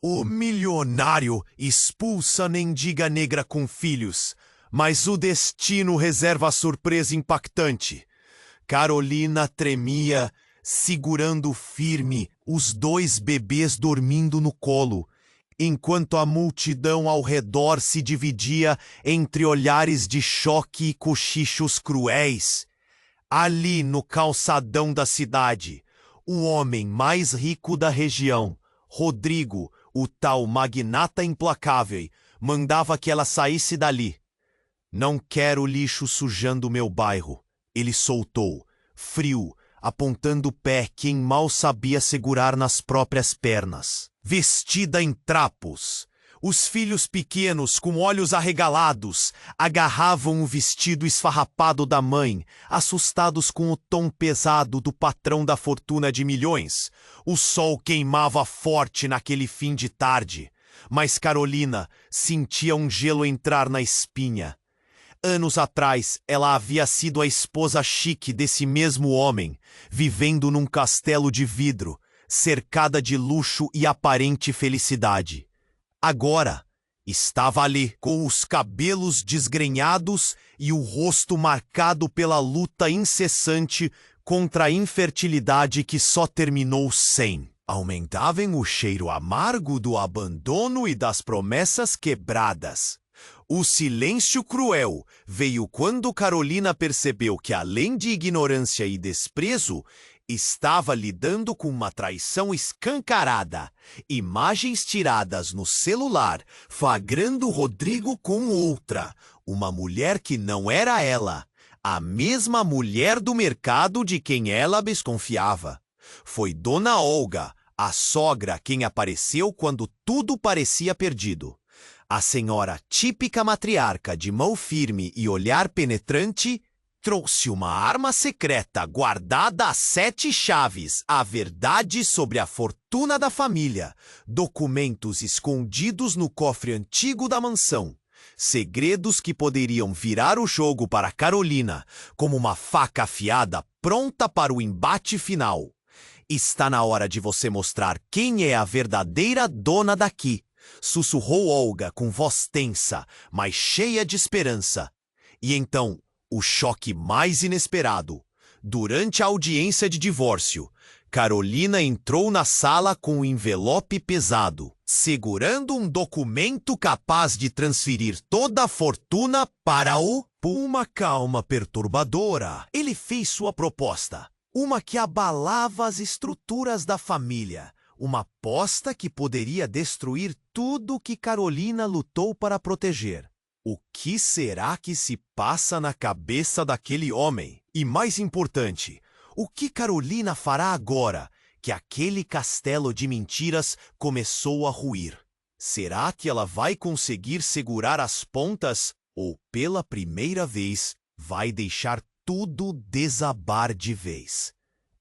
O milionário expulsa a mendiga negra com filhos, mas o destino reserva a surpresa impactante. Carolina tremia, segurando firme os dois bebês dormindo no colo, enquanto a multidão ao redor se dividia entre olhares de choque e cochichos cruéis. Ali no calçadão da cidade, o homem mais rico da região, Rodrigo, o tal magnata implacável, mandava que ela saísse dali. Não quero lixo sujando meu bairro, ele soltou, frio, apontando o pé que mal sabia segurar nas próprias pernas. Vestida em trapos, os filhos pequenos, com olhos arregalados, agarravam o vestido esfarrapado da mãe, assustados com o tom pesado do patrão da fortuna de milhões. O sol queimava forte naquele fim de tarde, mas Carolina sentia um gelo entrar na espinha. Anos atrás, ela havia sido a esposa chique desse mesmo homem, vivendo num castelo de vidro, cercada de luxo e aparente felicidade. Agora, estava ali, com os cabelos desgrenhados e o rosto marcado pela luta incessante contra a infertilidade que só terminou sem. Aumentavam o cheiro amargo do abandono e das promessas quebradas. O silêncio cruel veio quando Carolina percebeu que, além de ignorância e desprezo, estava lidando com uma traição escancarada. Imagens tiradas no celular, flagrando Rodrigo com outra, uma mulher que não era ela, a mesma mulher do mercado de quem ela desconfiava. Foi Dona Olga, a sogra, quem apareceu quando tudo parecia perdido. A senhora típica matriarca de mão firme e olhar penetrante trouxe uma arma secreta guardada a 7 chaves, a verdade sobre a fortuna da família, documentos escondidos no cofre antigo da mansão, segredos que poderiam virar o jogo para Carolina como uma faca afiada pronta para o embate final. Está na hora de você mostrar quem é a verdadeira dona daqui, sussurrou Olga com voz tensa, mas cheia de esperança. E então, o choque mais inesperado. Durante a audiência de divórcio, Carolina entrou na sala com um envelope pesado, segurando um documento capaz de transferir toda a fortuna para o... Uma calma perturbadora. Ele fez sua proposta, uma que abalava as estruturas da família, uma aposta que poderia destruir tudo que Carolina lutou para proteger. O que será que se passa na cabeça daquele homem? E mais importante, o que Carolina fará agora que aquele castelo de mentiras começou a ruir? Será que ela vai conseguir segurar as pontas ou, pela primeira vez, vai deixar tudo desabar de vez?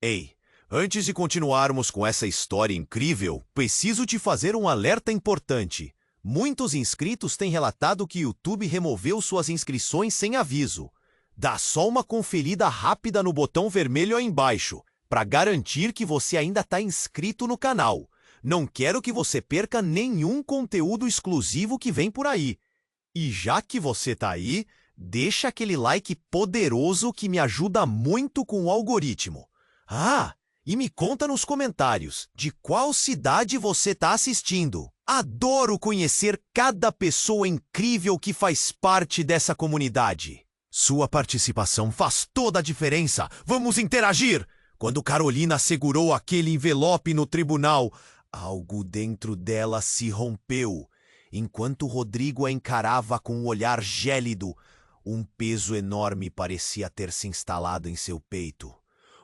Ei, antes de continuarmos com essa história incrível, preciso te fazer um alerta importante. Muitos inscritos têm relatado que o YouTube removeu suas inscrições sem aviso. Dá só uma conferida rápida no botão vermelho aí embaixo, para garantir que você ainda está inscrito no canal. Não quero que você perca nenhum conteúdo exclusivo que vem por aí. E já que você está aí, deixa aquele like poderoso que me ajuda muito com o algoritmo. Ah, e me conta nos comentários de qual cidade você está assistindo. Adoro conhecer cada pessoa incrível que faz parte dessa comunidade. Sua participação faz toda a diferença. Vamos interagir! Quando Carolina segurou aquele envelope no tribunal, algo dentro dela se rompeu. Enquanto Rodrigo a encarava com um olhar gélido, um peso enorme parecia ter se instalado em seu peito.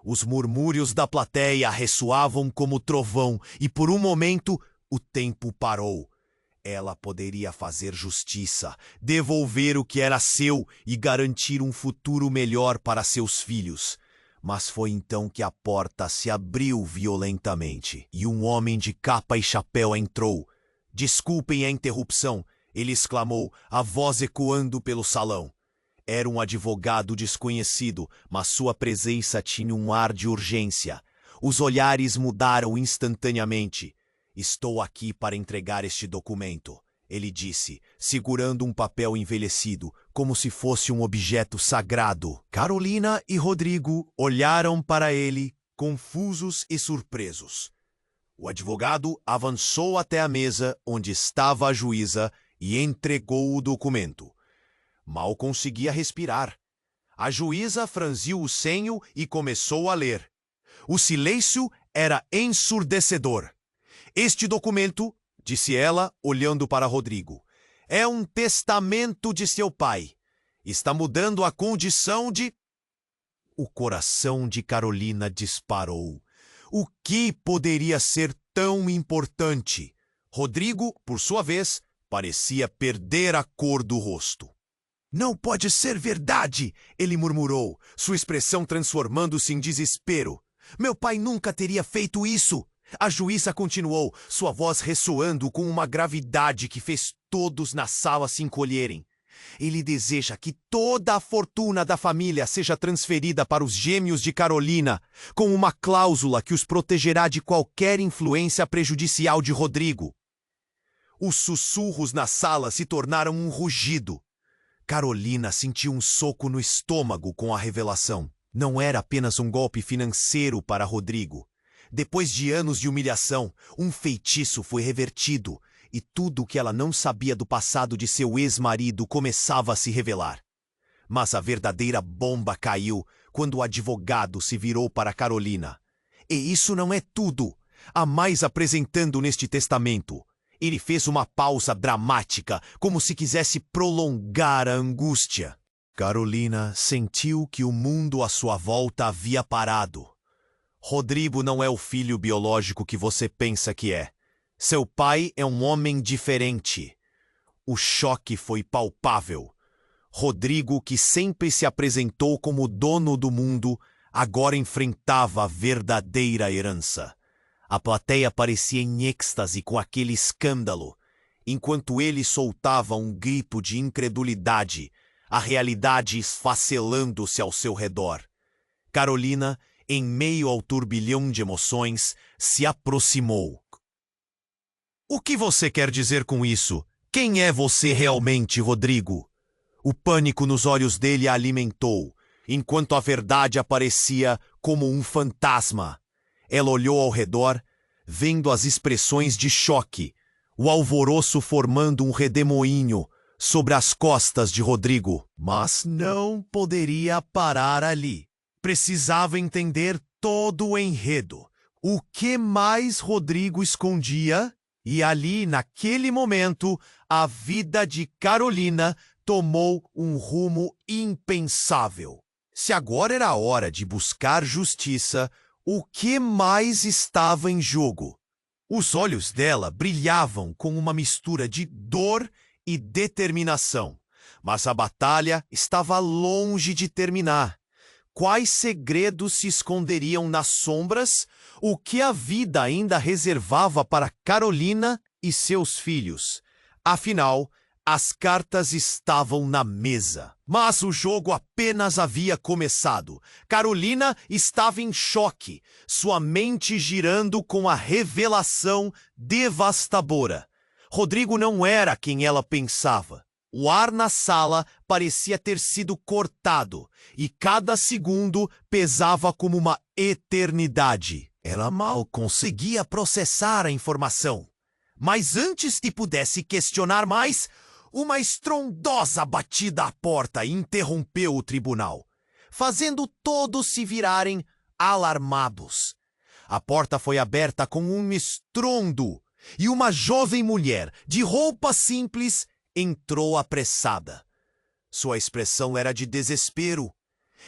Os murmúrios da plateia ressoavam como trovão e, por um momento, o tempo parou. Ela poderia fazer justiça, devolver o que era seu e garantir um futuro melhor para seus filhos. Mas foi então que a porta se abriu violentamente e um homem de capa e chapéu entrou. Desculpem a interrupção, ele exclamou, a voz ecoando pelo salão. Era um advogado desconhecido, mas sua presença tinha um ar de urgência. Os olhares mudaram instantaneamente. Estou aqui para entregar este documento, ele disse, segurando um papel envelhecido, como se fosse um objeto sagrado. Carolina e Rodrigo olharam para ele, confusos e surpresos. O advogado avançou até a mesa onde estava a juíza e entregou o documento. Mal conseguia respirar. A juíza franziu o senho e começou a ler. O silêncio era ensurdecedor. Este documento, disse ela, olhando para Rodrigo, é um testamento de seu pai. Está mudando a condição de... O coração de Carolina disparou. O que poderia ser tão importante? Rodrigo, por sua vez, parecia perder a cor do rosto. Não pode ser verdade, ele murmurou, sua expressão transformando-se em desespero. Meu pai nunca teria feito isso. A juíza continuou, sua voz ressoando com uma gravidade que fez todos na sala se encolherem. Ele deseja que toda a fortuna da família seja transferida para os gêmeos de Carolina, com uma cláusula que os protegerá de qualquer influência prejudicial de Rodrigo. Os sussurros na sala se tornaram um rugido. Carolina sentiu um soco no estômago com a revelação. Não era apenas um golpe financeiro para Rodrigo. Depois de anos de humilhação, um feitiço foi revertido e tudo o que ela não sabia do passado de seu ex-marido começava a se revelar. Mas a verdadeira bomba caiu quando o advogado se virou para Carolina. E isso não é tudo. Há mais apresentando neste testamento. Ele fez uma pausa dramática, como se quisesse prolongar a angústia. Carolina sentiu que o mundo à sua volta havia parado. Rodrigo não é o filho biológico que você pensa que é. Seu pai é um homem diferente. O choque foi palpável. Rodrigo, que sempre se apresentou como dono do mundo, agora enfrentava a verdadeira herança. A plateia parecia em êxtase com aquele escândalo. Enquanto ele soltava um grito de incredulidade, a realidade esfacelando-se ao seu redor. Carolina, em meio ao turbilhão de emoções, se aproximou. O que você quer dizer com isso? Quem é você realmente, Rodrigo? O pânico nos olhos dele a alimentou, enquanto a verdade aparecia como um fantasma. Ela olhou ao redor, vendo as expressões de choque, o alvoroço formando um redemoinho sobre as costas de Rodrigo. Mas não poderia parar ali. Precisava entender todo o enredo. O que mais Rodrigo escondia? E ali, naquele momento, a vida de Carolina tomou um rumo impensável. Se agora era a hora de buscar justiça, o que mais estava em jogo? Os olhos dela brilhavam com uma mistura de dor e determinação. Mas a batalha estava longe de terminar. Quais segredos se esconderiam nas sombras? O que a vida ainda reservava para Carolina e seus filhos? Afinal, as cartas estavam na mesa. Mas o jogo apenas havia começado. Carolina estava em choque, sua mente girando com a revelação devastadora. Rodrigo não era quem ela pensava. O ar na sala parecia ter sido cortado, e cada segundo pesava como uma eternidade. Ela mal conseguia processar a informação. Mas antes que pudesse questionar mais, uma estrondosa batida à porta interrompeu o tribunal, fazendo todos se virarem alarmados. A porta foi aberta com um estrondo, e uma jovem mulher, de roupa simples, entrou apressada. Sua expressão era de desespero.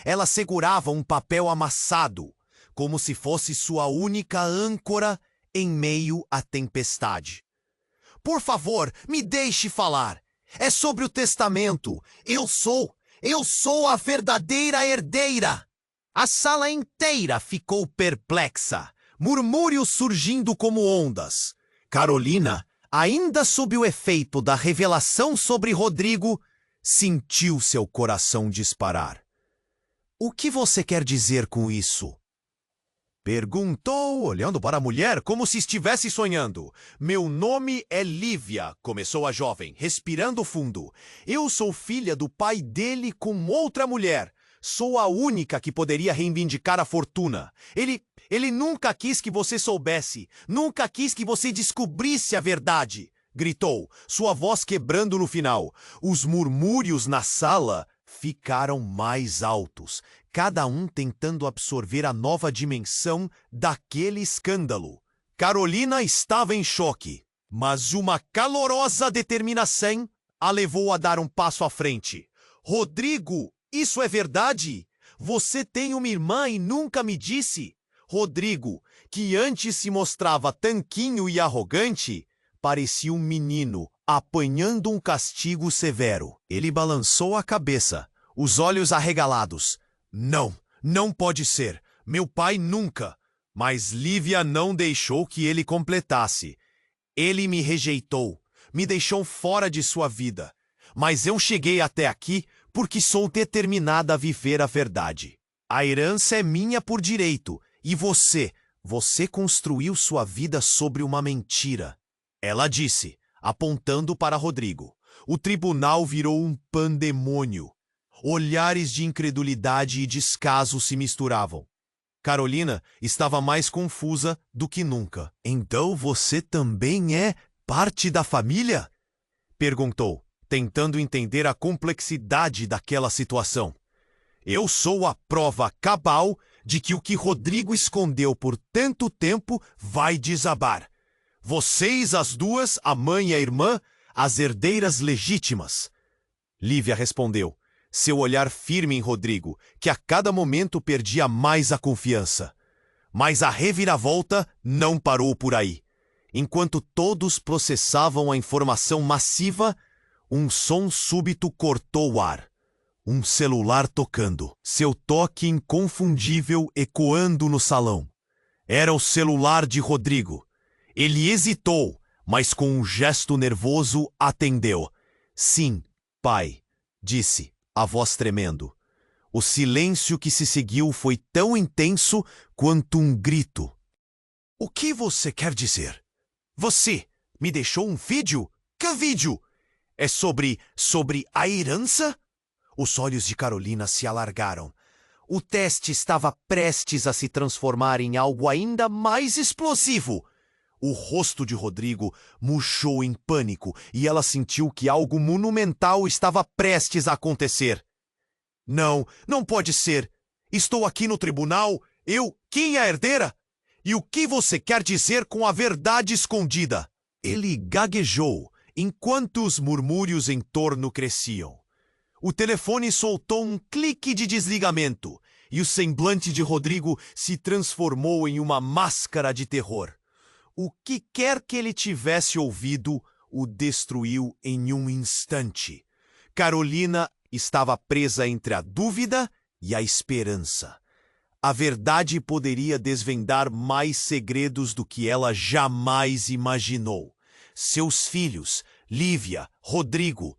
Ela segurava um papel amassado, como se fosse sua única âncora em meio à tempestade. Por favor, me deixe falar. É sobre o testamento. Eu sou a verdadeira herdeira. A sala inteira ficou perplexa, murmúrios surgindo como ondas. Carolina, ainda sob o efeito da revelação sobre Rodrigo, sentiu seu coração disparar. O que você quer dizer com isso? Perguntou, olhando para a mulher como se estivesse sonhando. Meu nome é Lívia, começou a jovem, respirando fundo. Eu sou filha do pai dele com outra mulher. Sou a única que poderia reivindicar a fortuna. Ele nunca quis que você soubesse, nunca quis que você descobrisse a verdade, gritou, sua voz quebrando no final. Os murmúrios na sala ficaram mais altos, cada um tentando absorver a nova dimensão daquele escândalo. Carolina estava em choque, mas uma calorosa determinação a levou a dar um passo à frente. Rodrigo, isso é verdade? Você tem uma irmã e nunca me disse? Rodrigo, que antes se mostrava tanquinho e arrogante, parecia um menino apanhando um castigo severo. Ele balançou a cabeça, os olhos arregalados. Não pode ser. Meu pai nunca. Mas Lívia não deixou que ele completasse. Ele me rejeitou, me deixou fora de sua vida. Mas eu cheguei até aqui porque sou determinada a viver a verdade. A herança é minha por direito, e você construiu sua vida sobre uma mentira. Ela disse, apontando para Rodrigo. O tribunal virou um pandemônio. Olhares de incredulidade e descaso se misturavam. Carolina estava mais confusa do que nunca. Então você também é parte da família? Perguntou, tentando entender a complexidade daquela situação. Eu sou a prova cabal de que o que Rodrigo escondeu por tanto tempo vai desabar. Vocês, as duas, a mãe e a irmã, as herdeiras legítimas. Lívia respondeu, seu olhar firme em Rodrigo, que a cada momento perdia mais a confiança. Mas a reviravolta não parou por aí. Enquanto todos processavam a informação massiva, um som súbito cortou o ar. Um celular tocando, seu toque inconfundível ecoando no salão. Era o celular de Rodrigo. Ele hesitou, mas com um gesto nervoso atendeu. Sim, pai, disse, a voz tremendo. O silêncio que se seguiu foi tão intenso quanto um grito. O que você quer dizer? Você me deixou um vídeo? Que vídeo? É sobre a herança? Os olhos de Carolina se alargaram. O teste estava prestes a se transformar em algo ainda mais explosivo. O rosto de Rodrigo murchou em pânico e ela sentiu que algo monumental estava prestes a acontecer. Não pode ser. Estou aqui no tribunal, quem é a herdeira? E o que você quer dizer com a verdade escondida? Ele gaguejou, enquanto os murmúrios em torno cresciam. O telefone soltou um clique de desligamento e o semblante de Rodrigo se transformou em uma máscara de terror. O que quer que ele tivesse ouvido o destruiu em um instante. Carolina estava presa entre a dúvida e a esperança. A verdade poderia desvendar mais segredos do que ela jamais imaginou. Seus filhos, Lívia, Rodrigo,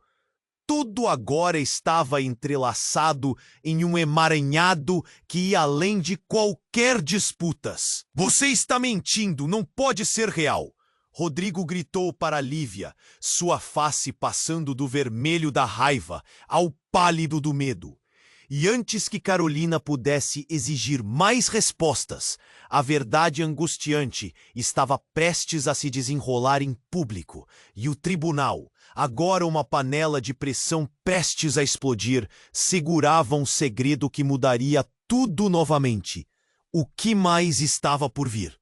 tudo agora estava entrelaçado em um emaranhado que ia além de qualquer disputas. Você está mentindo, não pode ser real. Rodrigo gritou para Lívia, sua face passando do vermelho da raiva ao pálido do medo. E antes que Carolina pudesse exigir mais respostas, a verdade angustiante estava prestes a se desenrolar em público, e o tribunal, agora uma panela de pressão prestes a explodir, segurava um segredo que mudaria tudo novamente. O que mais estava por vir?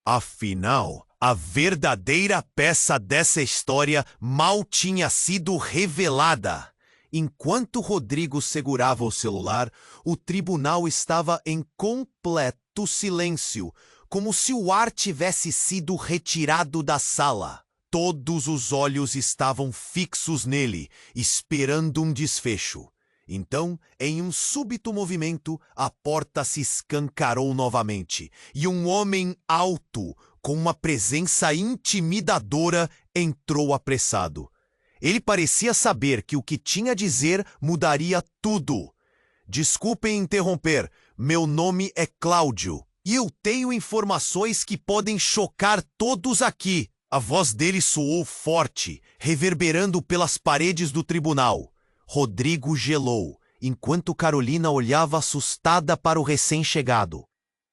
Afinal, a verdadeira peça dessa história mal tinha sido revelada. Enquanto Rodrigo segurava o celular, o tribunal estava em completo silêncio, como se o ar tivesse sido retirado da sala. Todos os olhos estavam fixos nele, esperando um desfecho. Então, em um súbito movimento, a porta se escancarou novamente, e um homem alto, com uma presença intimidadora, entrou apressado. Ele parecia saber que o que tinha a dizer mudaria tudo. Desculpem interromper, meu nome é Cláudio, E eu tenho informações que podem chocar todos aqui. A voz dele soou forte, reverberando pelas paredes do tribunal. Rodrigo gelou, enquanto Carolina olhava assustada para o recém-chegado.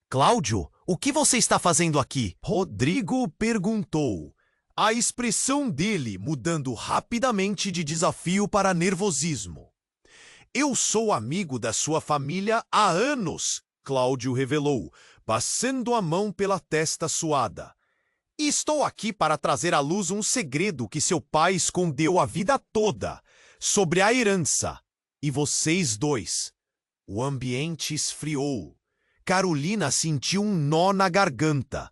Cláudio, o que você está fazendo aqui? Rodrigo perguntou, a expressão dele mudando rapidamente de desafio para nervosismo. Eu sou amigo da sua família há anos, Cláudio revelou, passando a mão pela testa suada. E estou aqui para trazer à luz um segredo que seu pai escondeu a vida toda, sobre a herança. E vocês dois. O ambiente esfriou. Carolina sentiu um nó na garganta.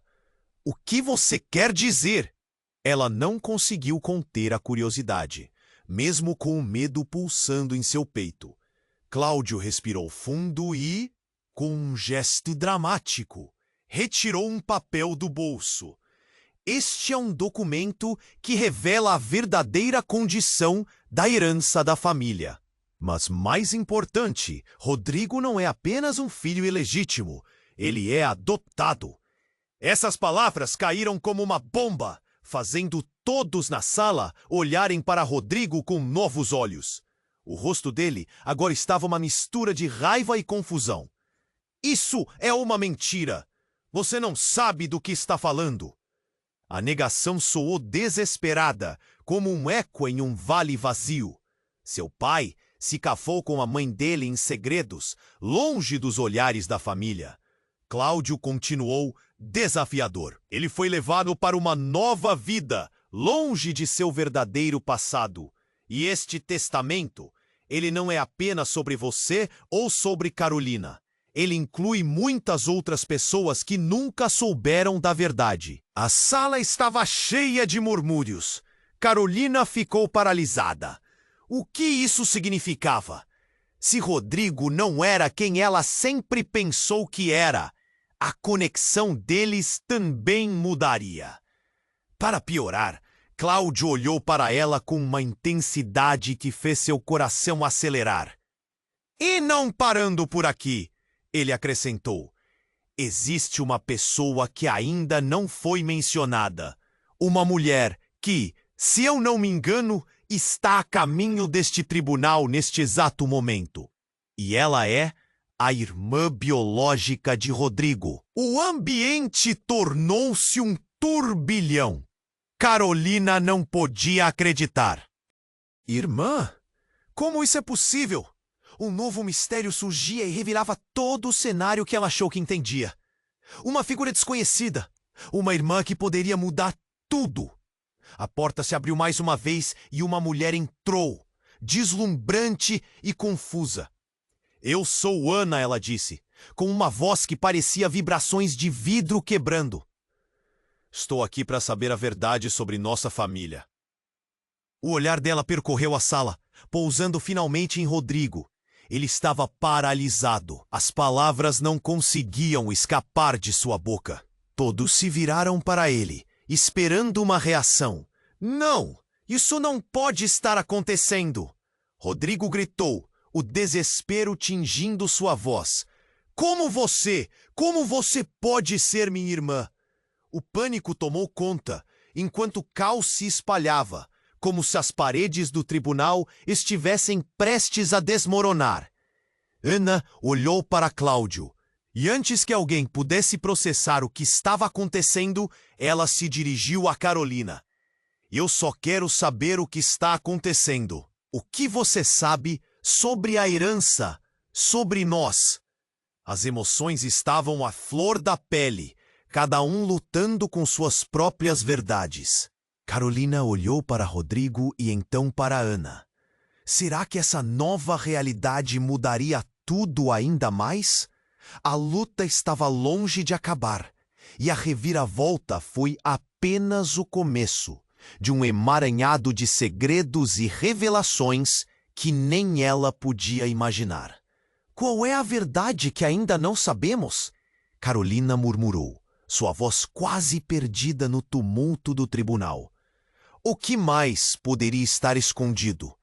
O que você quer dizer? Ela não conseguiu conter a curiosidade, mesmo com o medo pulsando em seu peito. Cláudio respirou fundo e, com um gesto dramático, retirou um papel do bolso. Este é um documento que revela a verdadeira condição da herança da família. Mas mais importante, Rodrigo não é apenas um filho ilegítimo, ele é adotado. Essas palavras caíram como uma bomba, fazendo todos na sala olharem para Rodrigo com novos olhos. O rosto dele agora estava uma mistura de raiva e confusão. Isso é uma mentira! Você não sabe do que está falando! A negação soou desesperada, como um eco em um vale vazio. Seu pai se cafou com a mãe dele em segredos, longe dos olhares da família. Cláudio continuou desafiador. Ele foi levado para uma nova vida, longe de seu verdadeiro passado. E este testamento, ele não é apenas sobre você ou sobre Carolina. Ele inclui muitas outras pessoas que nunca souberam da verdade. A sala estava cheia de murmúrios. Carolina ficou paralisada. O que isso significava? Se Rodrigo não era quem ela sempre pensou que era, a conexão deles também mudaria. Para piorar, Cláudio olhou para ela com uma intensidade que fez seu coração acelerar. E não parando por aqui, ele acrescentou, existe uma pessoa que ainda não foi mencionada. Uma mulher que, se eu não me engano, está a caminho deste tribunal neste exato momento. E ela é a irmã biológica de Rodrigo. O ambiente tornou-se um turbilhão. Carolina não podia acreditar. Irmã? Como isso é possível? Um novo mistério surgia e revelava todo o cenário que ela achou que entendia. Uma figura desconhecida. Uma irmã que poderia mudar tudo. A porta se abriu mais uma vez e uma mulher entrou, deslumbrante e confusa. Eu sou Ana, ela disse, com uma voz que parecia vibrações de vidro quebrando. Estou aqui para saber a verdade sobre nossa família. O olhar dela percorreu a sala, pousando finalmente em Rodrigo. Ele estava paralisado. As palavras não conseguiam escapar de sua boca. Todos se viraram para ele, esperando uma reação. Não! Isso não pode estar acontecendo! Rodrigo gritou, o desespero tingindo sua voz. Como você pode ser minha irmã? O pânico tomou conta, enquanto o caos se espalhava, como se as paredes do tribunal estivessem prestes a desmoronar. Ana olhou para Cláudio, e antes que alguém pudesse processar o que estava acontecendo, ela se dirigiu a Carolina. Eu só quero saber o que está acontecendo. O que você sabe sobre a herança, sobre nós? As emoções estavam à flor da pele, cada um lutando com suas próprias verdades. Carolina olhou para Rodrigo e então para Ana. Será que essa nova realidade mudaria tudo ainda mais? A luta estava longe de acabar, e a reviravolta foi apenas o começo de um emaranhado de segredos e revelações que nem ela podia imaginar. Qual é a verdade que ainda não sabemos? Carolina murmurou, sua voz quase perdida no tumulto do tribunal. O que mais poderia estar escondido?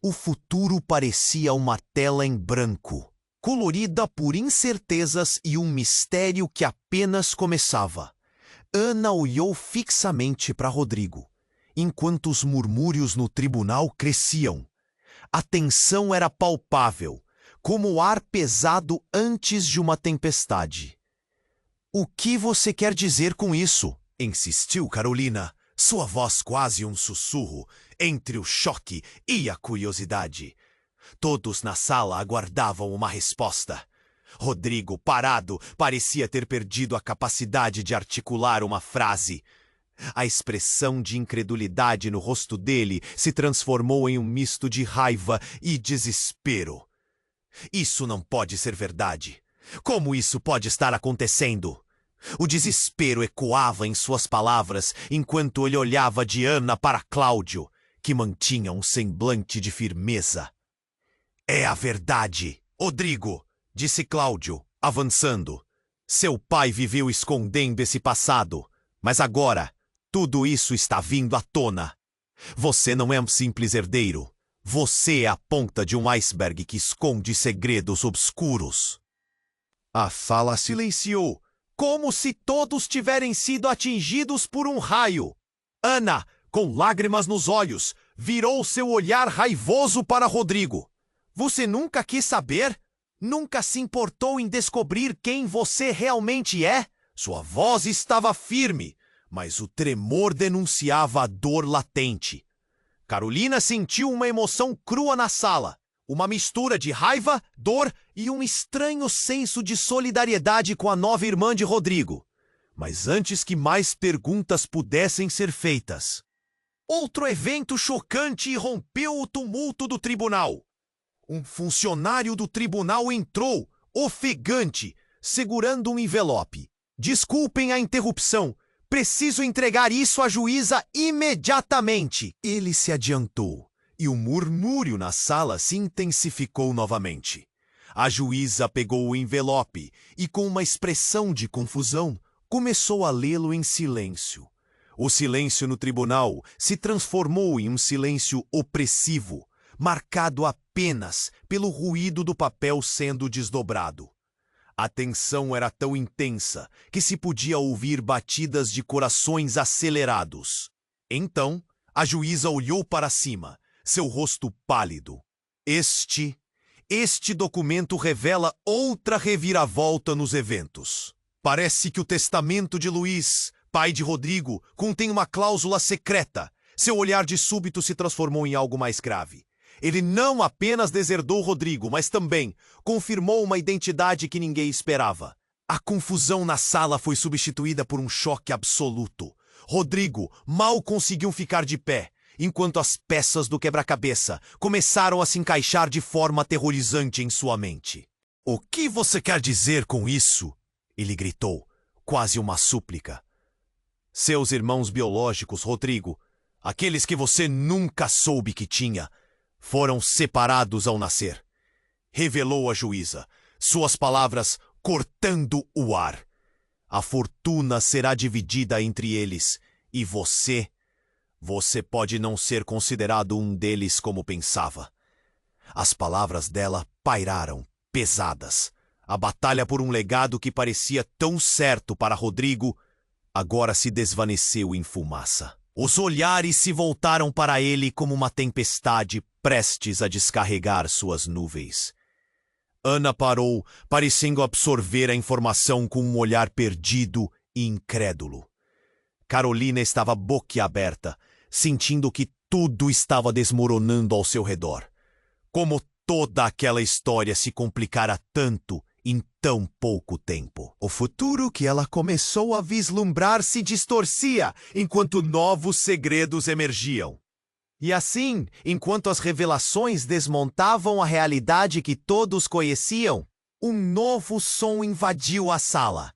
O futuro parecia uma tela em branco. colorida por incertezas e um mistério que apenas começava. Ana olhou fixamente para Rodrigo, enquanto os murmúrios no tribunal cresciam. A tensão era palpável, como o ar pesado antes de uma tempestade. "O que você quer dizer com isso?" insistiu Carolina, sua voz quase um sussurro, entre o choque e a curiosidade. Todos na sala aguardavam uma resposta. Rodrigo, parado, parecia ter perdido a capacidade de articular uma frase. A expressão de incredulidade no rosto dele se transformou em um misto de raiva e desespero. "Isso não pode ser verdade. Como isso pode estar acontecendo?" O desespero ecoava em suas palavras enquanto ele olhava de Ana para Cláudio, que mantinha um semblante de firmeza. "É a verdade, Rodrigo", disse Cláudio, avançando. "Seu pai viveu escondendo esse passado, mas agora tudo isso está vindo à tona. Você não é um simples herdeiro. Você é a ponta de um iceberg que esconde segredos obscuros." A sala silenciou, como se todos tiverem sido atingidos por um raio. Ana, com lágrimas nos olhos, virou seu olhar raivoso para Rodrigo. "Você nunca quis saber? Nunca se importou em descobrir quem você realmente é?" Sua voz estava firme, mas o tremor denunciava a dor latente. Carolina sentiu uma emoção crua na sala, uma mistura de raiva, dor e um estranho senso de solidariedade com a nova irmã de Rodrigo. Mas antes que mais perguntas pudessem ser feitas, outro evento chocante irrompeu o tumulto do tribunal. Um funcionário do tribunal entrou, ofegante, segurando um envelope. "Desculpem a interrupção. Preciso entregar isso à juíza imediatamente." Ele se adiantou, e o murmúrio na sala se intensificou novamente. A juíza pegou o envelope e, com uma expressão de confusão, começou a lê-lo em silêncio. O silêncio no tribunal se transformou em um silêncio opressivo, marcado apenas pelo ruído do papel sendo desdobrado. A tensão era tão intensa que se podia ouvir batidas de corações acelerados. Então, a juíza olhou para cima, seu rosto pálido. Este documento revela outra reviravolta nos eventos. Parece que o testamento de Luiz, pai de Rodrigo, contém uma cláusula secreta. Seu olhar de súbito se transformou em algo mais grave. Ele não apenas deserdou Rodrigo, mas também confirmou uma identidade que ninguém esperava. A confusão na sala foi substituída por um choque absoluto. Rodrigo mal conseguiu ficar de pé, enquanto as peças do quebra-cabeça começaram a se encaixar de forma aterrorizante em sua mente. "O que você quer dizer com isso?" ele gritou, quase uma súplica. "Seus irmãos biológicos, Rodrigo, aqueles que você nunca soube que tinha, foram separados ao nascer", revelou a juíza, suas palavras cortando o ar. "A fortuna será dividida entre eles, e você pode não ser considerado um deles como pensava." As palavras dela pairaram, pesadas. A batalha por um legado que parecia tão certo para Rodrigo, agora se desvaneceu em fumaça. Os olhares se voltaram para ele como uma tempestade prestes a descarregar suas nuvens. Ana parou, parecendo absorver a informação com um olhar perdido e incrédulo. Carolina estava boquiaberta, sentindo que tudo estava desmoronando ao seu redor. Como toda aquela história se complicara tanto em tão pouco tempo. O futuro que ela começou a vislumbrar se distorcia enquanto novos segredos emergiam. E assim, enquanto as revelações desmontavam a realidade que todos conheciam, um novo som invadiu a sala.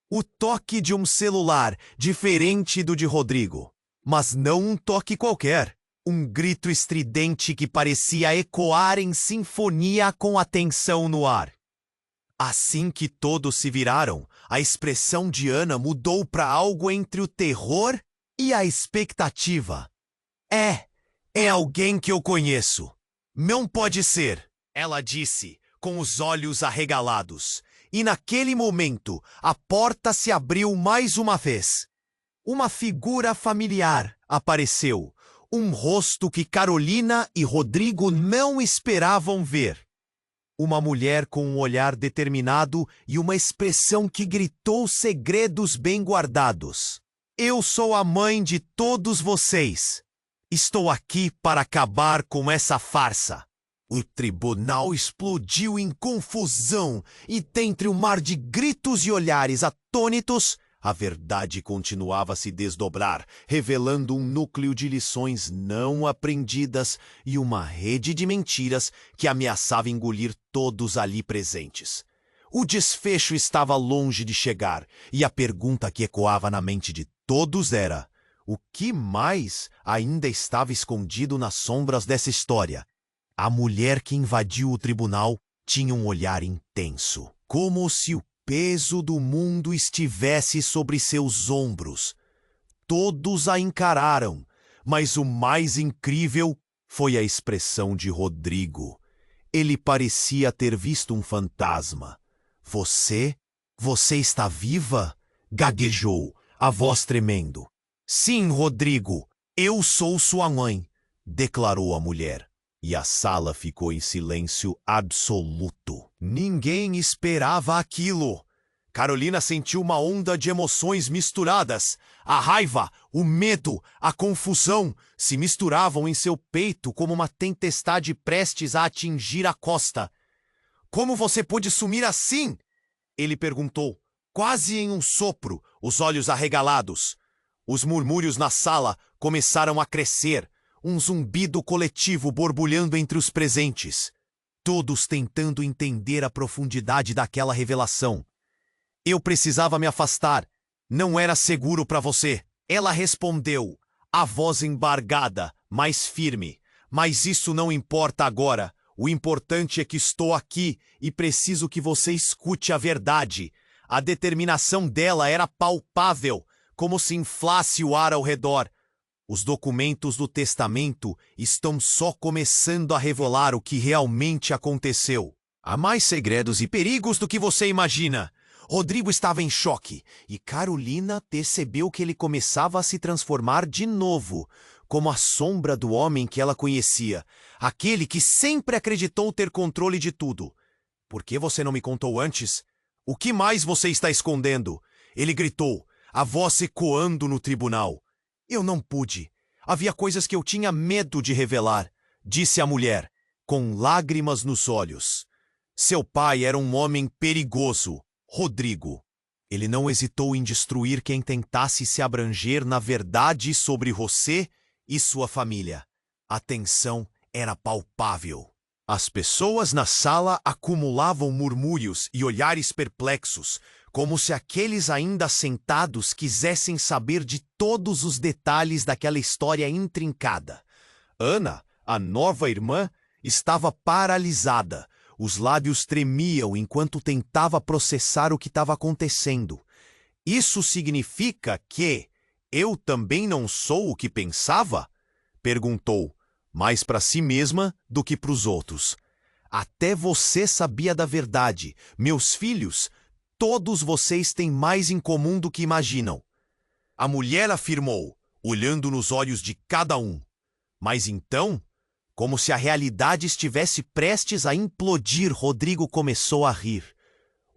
O toque de um celular diferente do de Rodrigo. Mas não um toque qualquer. Um grito estridente que parecia ecoar em sinfonia com a tensão no ar. Assim que todos se viraram, a expressão de Ana mudou para algo entre o terror e a expectativa. É alguém que eu conheço. Não pode ser, ela disse, com os olhos arregalados. E naquele momento, a porta se abriu mais uma vez. Uma figura familiar apareceu. Um rosto que Carolina e Rodrigo não esperavam ver. Uma mulher com um olhar determinado e uma expressão que gritou segredos bem guardados. Eu sou a mãe de todos vocês. Estou aqui para acabar com essa farsa. O tribunal explodiu em confusão e, dentre um mar de gritos e olhares atônitos, a verdade continuava a se desdobrar, revelando um núcleo de lições não aprendidas e uma rede de mentiras que ameaçava engolir todos ali presentes. O desfecho estava longe de chegar, e a pergunta que ecoava na mente de todos era: o que mais ainda estava escondido nas sombras dessa história? A mulher que invadiu o tribunal tinha um olhar intenso, como se o peso do mundo estivesse sobre seus ombros. Todos a encararam, mas o mais incrível foi a expressão de Rodrigo. Ele parecia ter visto um fantasma. Você está viva? Gaguejou, a voz tremendo. Sim, Rodrigo, eu sou sua mãe, declarou a mulher. E a sala ficou em silêncio absoluto. Ninguém esperava aquilo. Carolina sentiu uma onda de emoções misturadas. A raiva, o medo, a confusão se misturavam em seu peito como uma tempestade prestes a atingir a costa. Como você pôde sumir assim? Ele perguntou, quase em um sopro, os olhos arregalados. Os murmúrios na sala começaram a crescer. Um zumbido coletivo borbulhando entre os presentes, todos tentando entender a profundidade daquela revelação. Eu precisava me afastar. Não era seguro para você. Ela respondeu, a voz embargada, mais firme. Mas isso não importa agora. O importante é que estou aqui e preciso que você escute a verdade. A determinação dela era palpável, como se inflasse o ar ao redor. Os documentos do testamento estão só começando a revelar o que realmente aconteceu. Há mais segredos e perigos do que você imagina. Rodrigo estava em choque e Carolina percebeu que ele começava a se transformar de novo, como a sombra do homem que ela conhecia, aquele que sempre acreditou ter controle de tudo. Por que você não me contou antes? O que mais você está escondendo? Ele gritou, a voz ecoando no tribunal. Eu não pude. Havia coisas que eu tinha medo de revelar, disse a mulher, com lágrimas nos olhos. Seu pai era um homem perigoso, Rodrigo. Ele não hesitou em destruir quem tentasse se abranger na verdade sobre você e sua família. A tensão era palpável. As pessoas na sala acumulavam murmúrios e olhares perplexos, como se aqueles ainda sentados quisessem saber de todos os detalhes daquela história intrincada. Ana, a nova irmã, estava paralisada. Os lábios tremiam enquanto tentava processar o que estava acontecendo. Isso significa que eu também não sou o que pensava? Perguntou, mais para si mesma do que para os outros. Até você sabia da verdade. Meus filhos, todos vocês têm mais em comum do que imaginam. A mulher afirmou, olhando nos olhos de cada um. Mas então, como se a realidade estivesse prestes a implodir, Rodrigo começou a rir.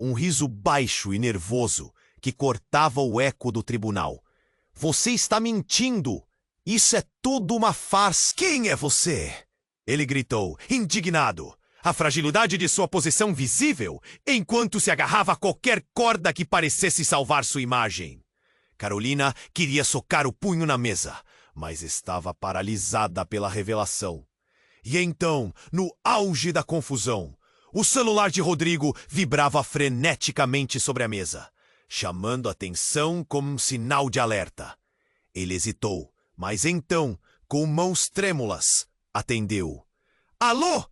Um riso baixo e nervoso que cortava o eco do tribunal. Você está mentindo! Isso é tudo uma farsa! Quem é você? Ele gritou, indignado. A fragilidade de sua posição visível, enquanto se agarrava a qualquer corda que parecesse salvar sua imagem. Carolina queria socar o punho na mesa, mas estava paralisada pela revelação. E então, no auge da confusão, o celular de Rodrigo vibrava freneticamente sobre a mesa, chamando a atenção como um sinal de alerta. Ele hesitou, mas então, com mãos trêmulas, atendeu. Alô?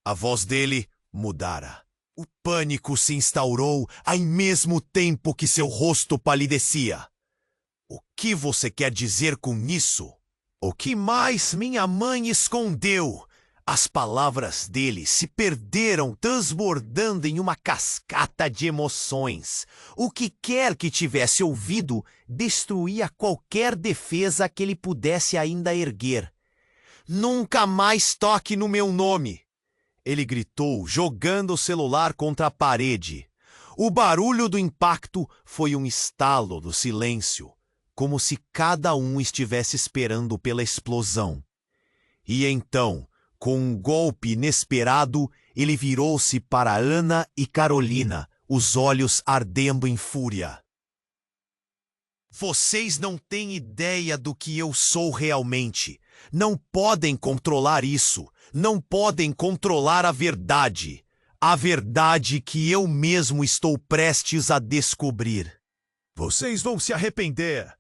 A voz dele mudara. O pânico se instaurou ao mesmo tempo que seu rosto palidecia. O que você quer dizer com isso? O que mais minha mãe escondeu? As palavras dele se perderam, transbordando em uma cascata de emoções. O que quer que tivesse ouvido destruía qualquer defesa que ele pudesse ainda erguer. Nunca mais toque no meu nome! Ele gritou, jogando o celular contra a parede. O barulho do impacto foi um estalo do silêncio, como se cada um estivesse esperando pela explosão. E então, com um golpe inesperado, ele virou-se para Ana e Carolina, os olhos ardendo em fúria. Vocês não têm ideia do que eu sou realmente. Não podem controlar isso. Não podem controlar a verdade. A verdade que eu mesmo estou prestes a descobrir. Vocês vão se arrepender.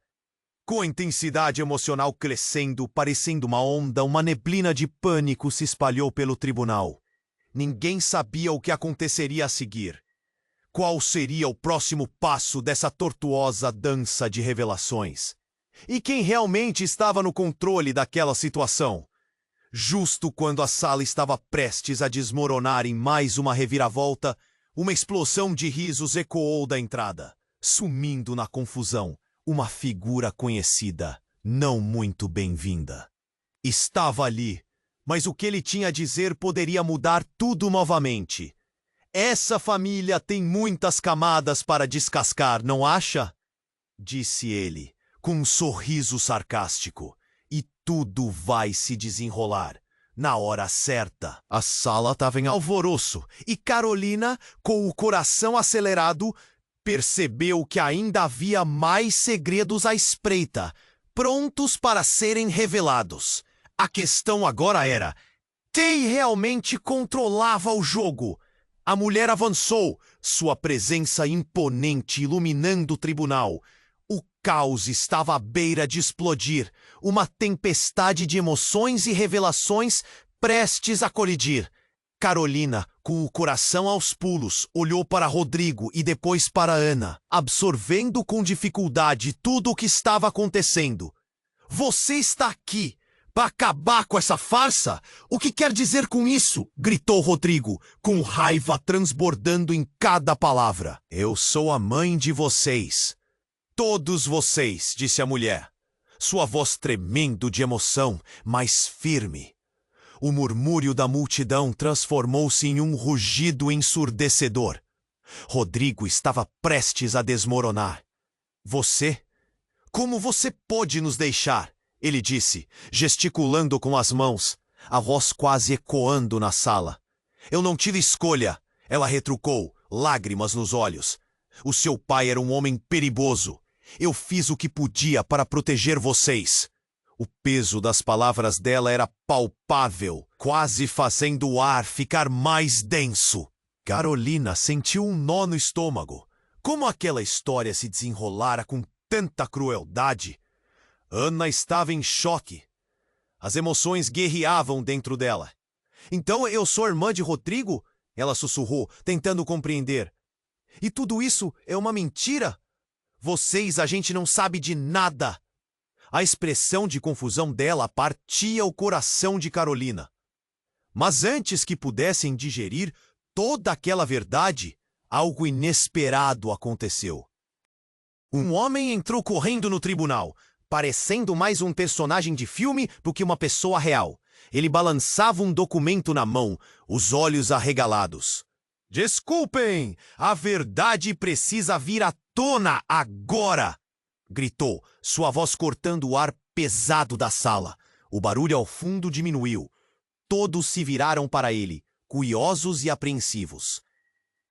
Com a intensidade emocional crescendo, parecendo uma onda, uma neblina de pânico se espalhou pelo tribunal. Ninguém sabia o que aconteceria a seguir. Qual seria o próximo passo dessa tortuosa dança de revelações? E quem realmente estava no controle daquela situação? Justo quando a sala estava prestes a desmoronar em mais uma reviravolta, uma explosão de risos ecoou da entrada, sumindo na confusão. Uma figura conhecida, não muito bem-vinda. Estava ali, mas o que ele tinha a dizer poderia mudar tudo novamente. Essa família tem muitas camadas para descascar, não acha? Disse ele, com um sorriso sarcástico. E tudo vai se desenrolar. Na hora certa. A sala estava em alvoroço, e Carolina, com o coração acelerado, percebeu que ainda havia mais segredos à espreita, prontos para serem revelados. A questão agora era: quem realmente controlava o jogo? A mulher avançou, sua presença imponente iluminando o tribunal. O caos estava à beira de explodir, uma tempestade de emoções e revelações prestes a colidir. Carolina, com o coração aos pulos, olhou para Rodrigo e depois para Ana, absorvendo com dificuldade tudo o que estava acontecendo. Você está aqui para acabar com essa farsa? O que quer dizer com isso? Gritou Rodrigo, com raiva transbordando em cada palavra. Eu sou a mãe de vocês. Todos vocês, disse a mulher, sua voz tremendo de emoção, mas firme. O murmúrio da multidão transformou-se em um rugido ensurdecedor. Rodrigo estava prestes a desmoronar. Você? Como você pôde nos deixar? Ele disse, gesticulando com as mãos, a voz quase ecoando na sala. Eu não tive escolha, ela retrucou, lágrimas nos olhos. O seu pai era um homem perigoso. Eu fiz o que podia para proteger vocês. O peso das palavras dela era palpável, quase fazendo o ar ficar mais denso. Carolina sentiu um nó no estômago. Como aquela história se desenrolara com tanta crueldade? Ana estava em choque. As emoções guerreavam dentro dela. Então eu sou irmã de Rodrigo? Ela sussurrou, tentando compreender. E tudo isso é uma mentira? Vocês, a gente não sabe de nada. A expressão de confusão dela partia o coração de Carolina. Mas antes que pudessem digerir toda aquela verdade, algo inesperado aconteceu. Um homem entrou correndo no tribunal, parecendo mais um personagem de filme do que uma pessoa real. Ele balançava um documento na mão, os olhos arregalados. Desculpem, a verdade precisa vir à tona agora! Gritou, sua voz cortando o ar pesado da sala. O barulho ao fundo diminuiu. Todos se viraram para ele, curiosos e apreensivos.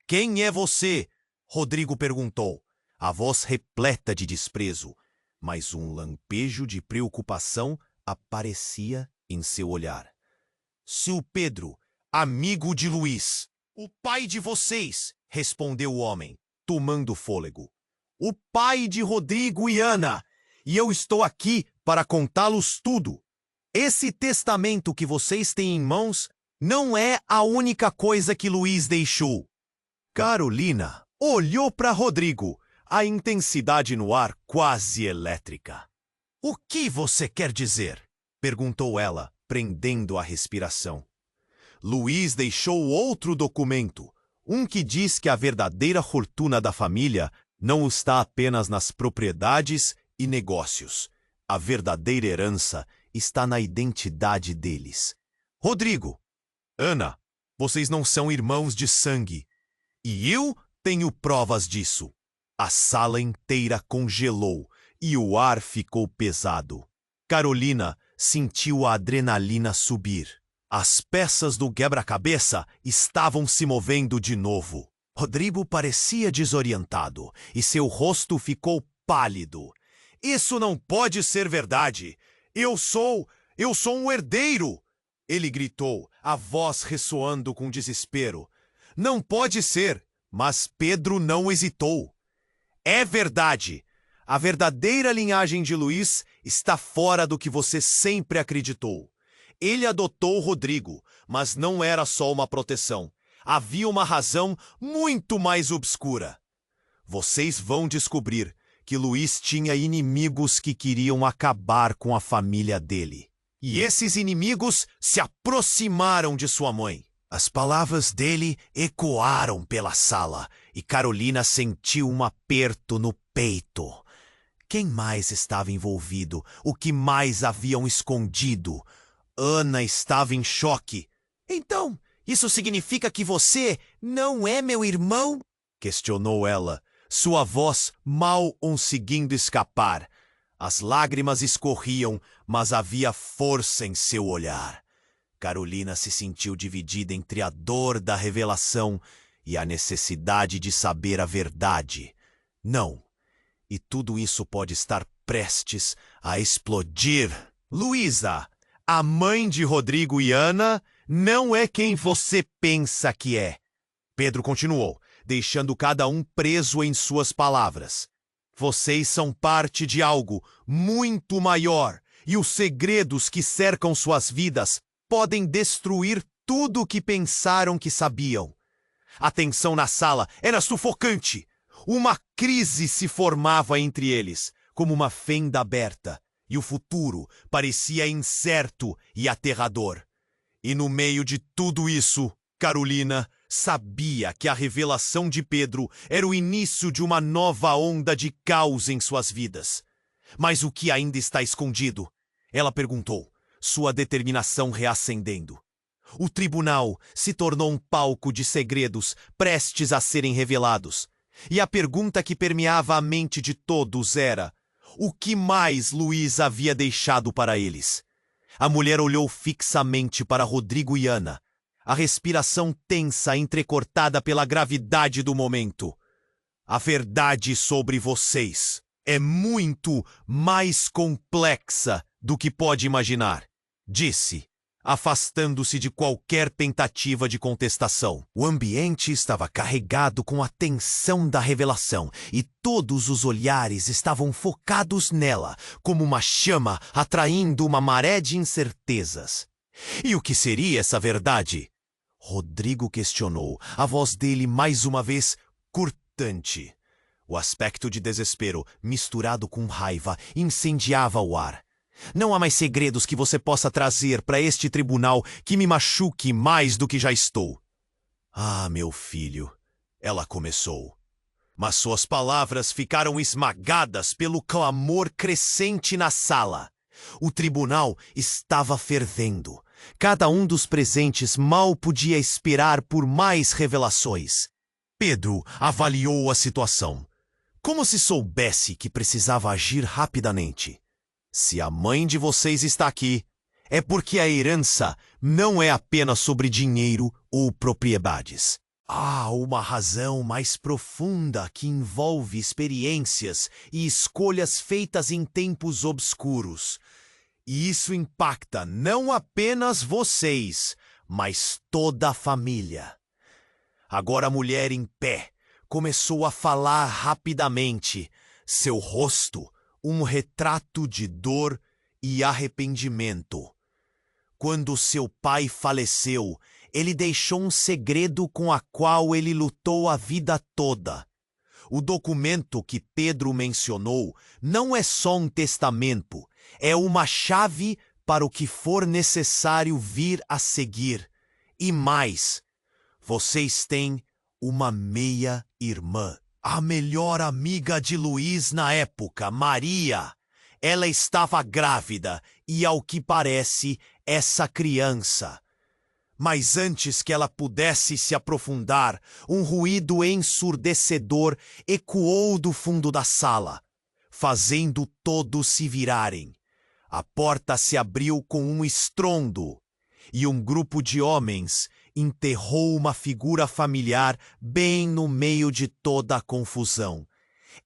Quem é você? Rodrigo perguntou, a voz repleta de desprezo. Mas um lampejo de preocupação aparecia em seu olhar. Seu Pedro, amigo de Luiz. O pai de vocês, respondeu o homem, tomando fôlego. O pai de Rodrigo e Ana, e eu estou aqui para contá-los tudo. Esse testamento que vocês têm em mãos não é a única coisa que Luiz deixou. Carolina olhou para Rodrigo, a intensidade no ar quase elétrica. O que você quer dizer? Perguntou ela, prendendo a respiração. Luís deixou outro documento, um que diz que a verdadeira fortuna da família não está apenas nas propriedades e negócios. A verdadeira herança está na identidade deles. Rodrigo, Ana, vocês não são irmãos de sangue. E eu tenho provas disso. A sala inteira congelou e o ar ficou pesado. Carolina sentiu a adrenalina subir. As peças do quebra-cabeça estavam se movendo de novo. Rodrigo parecia desorientado e seu rosto ficou pálido. Isso não pode ser verdade. Eu sou um herdeiro! Ele gritou, a voz ressoando com desespero. Não pode ser, mas Pedro não hesitou. É verdade. A verdadeira linhagem de Luís está fora do que você sempre acreditou. Ele adotou Rodrigo, mas não era só uma proteção. Havia uma razão muito mais obscura. Vocês vão descobrir que Luís tinha inimigos que queriam acabar com a família dele. E esses inimigos se aproximaram de sua mãe. As palavras dele ecoaram pela sala e Carolina sentiu um aperto no peito. Quem mais estava envolvido? O que mais haviam escondido? Ana estava em choque. Então, isso significa que você não é meu irmão? Questionou ela, sua voz mal conseguindo escapar. As lágrimas escorriam, mas havia força em seu olhar. Carolina se sentiu dividida entre a dor da revelação e a necessidade de saber a verdade. Não, e tudo isso pode estar prestes a explodir. Luísa, a mãe de Rodrigo e Ana, não é quem você pensa que é. Pedro continuou, deixando cada um preso em suas palavras. Vocês são parte de algo muito maior, e os segredos que cercam suas vidas podem destruir tudo o que pensaram que sabiam. A tensão na sala era sufocante. Uma crise se formava entre eles, como uma fenda aberta, e o futuro parecia incerto e aterrador. E no meio de tudo isso, Carolina sabia que a revelação de Pedro era o início de uma nova onda de caos em suas vidas. Mas o que ainda está escondido? Ela perguntou, sua determinação reacendendo. O tribunal se tornou um palco de segredos prestes a serem revelados. E a pergunta que permeava a mente de todos era: o que mais Luís havia deixado para eles? A mulher olhou fixamente para Rodrigo e Ana, a respiração tensa entrecortada pela gravidade do momento. A verdade sobre vocês é muito mais complexa do que pode imaginar, disse, afastando-se de qualquer tentativa de contestação. O ambiente estava carregado com a tensão da revelação e todos os olhares estavam focados nela, como uma chama atraindo uma maré de incertezas. E o que seria essa verdade? Rodrigo questionou, a voz dele mais uma vez cortante. O aspecto de desespero, misturado com raiva, incendiava o ar. Não há mais segredos que você possa trazer para este tribunal que me machuque mais do que já estou. Ah, meu filho, ela começou. Mas suas palavras ficaram esmagadas pelo clamor crescente na sala. O tribunal estava fervendo. Cada um dos presentes mal podia esperar por mais revelações. Pedro avaliou a situação, como se soubesse que precisava agir rapidamente. Se a mãe de vocês está aqui, é porque a herança não é apenas sobre dinheiro ou propriedades. Há uma razão mais profunda que envolve experiências e escolhas feitas em tempos obscuros. E isso impacta não apenas vocês, mas toda a família. Agora a mulher em pé começou a falar rapidamente, seu rosto um retrato de dor e arrependimento. Quando seu pai faleceu, ele deixou um segredo com o qual ele lutou a vida toda. O documento que Pedro mencionou não é só um testamento, é uma chave para o que for necessário vir a seguir. E mais, vocês têm uma meia-irmã. A melhor amiga de Luiz na época, Maria. Ela estava grávida e, ao que parece, essa criança. Mas antes que ela pudesse se aprofundar, um ruído ensurdecedor ecoou do fundo da sala, fazendo todos se virarem. A porta se abriu com um estrondo e um grupo de homens enterrou uma figura familiar bem no meio de toda a confusão.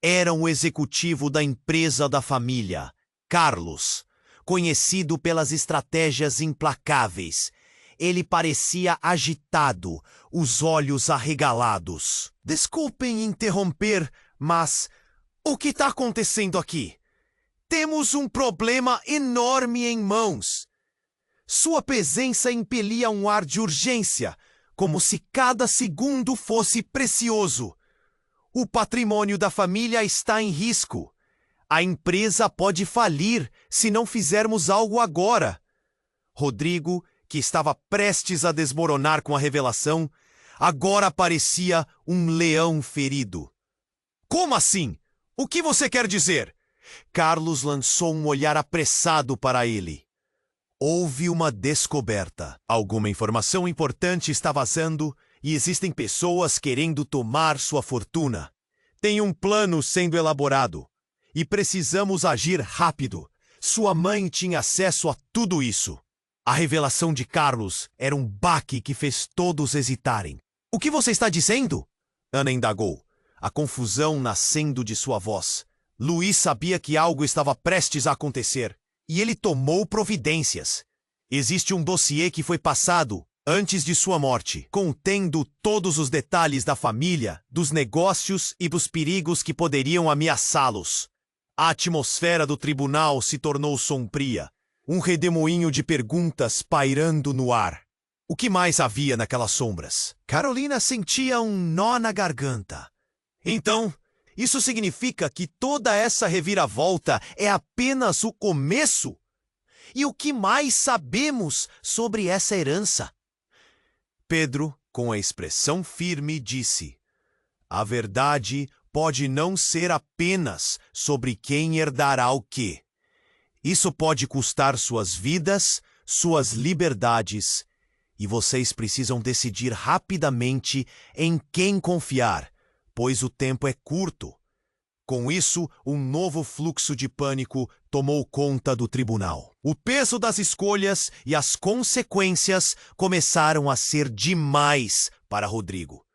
Era o executivo da empresa da família, Carlos, conhecido pelas estratégias implacáveis. Ele parecia agitado, os olhos arregalados. Desculpem interromper, mas o que está acontecendo aqui? Temos um problema enorme em mãos. Sua presença impelia um ar de urgência, como se cada segundo fosse precioso. O patrimônio da família está em risco. A empresa pode falir se não fizermos algo agora. Rodrigo, que estava prestes a desmoronar com a revelação, agora parecia um leão ferido. Como assim? O que você quer dizer? Carlos lançou um olhar apressado para ele. Houve uma descoberta. Alguma informação importante está vazando e existem pessoas querendo tomar sua fortuna. Tem um plano sendo elaborado e precisamos agir rápido. Sua mãe tinha acesso a tudo isso. A revelação de Carlos era um baque que fez todos hesitarem. O que você está dizendo? Ana indagou, a confusão nascendo de sua voz. Luiz sabia que algo estava prestes a acontecer. E ele tomou providências. Existe um dossiê que foi passado antes de sua morte, contendo todos os detalhes da família, dos negócios e dos perigos que poderiam ameaçá-los. A atmosfera do tribunal se tornou sombria, um redemoinho de perguntas pairando no ar. O que mais havia naquelas sombras? Carolina sentia um nó na garganta. Então, isso significa que toda essa reviravolta é apenas o começo? E o que mais sabemos sobre essa herança? Pedro, com a expressão firme, disse: a verdade pode não ser apenas sobre quem herdará o quê. Isso pode custar suas vidas, suas liberdades, e vocês precisam decidir rapidamente em quem confiar, pois o tempo é curto. Com isso, um novo fluxo de pânico tomou conta do tribunal. O peso das escolhas e as consequências começaram a ser demais para Rodrigo.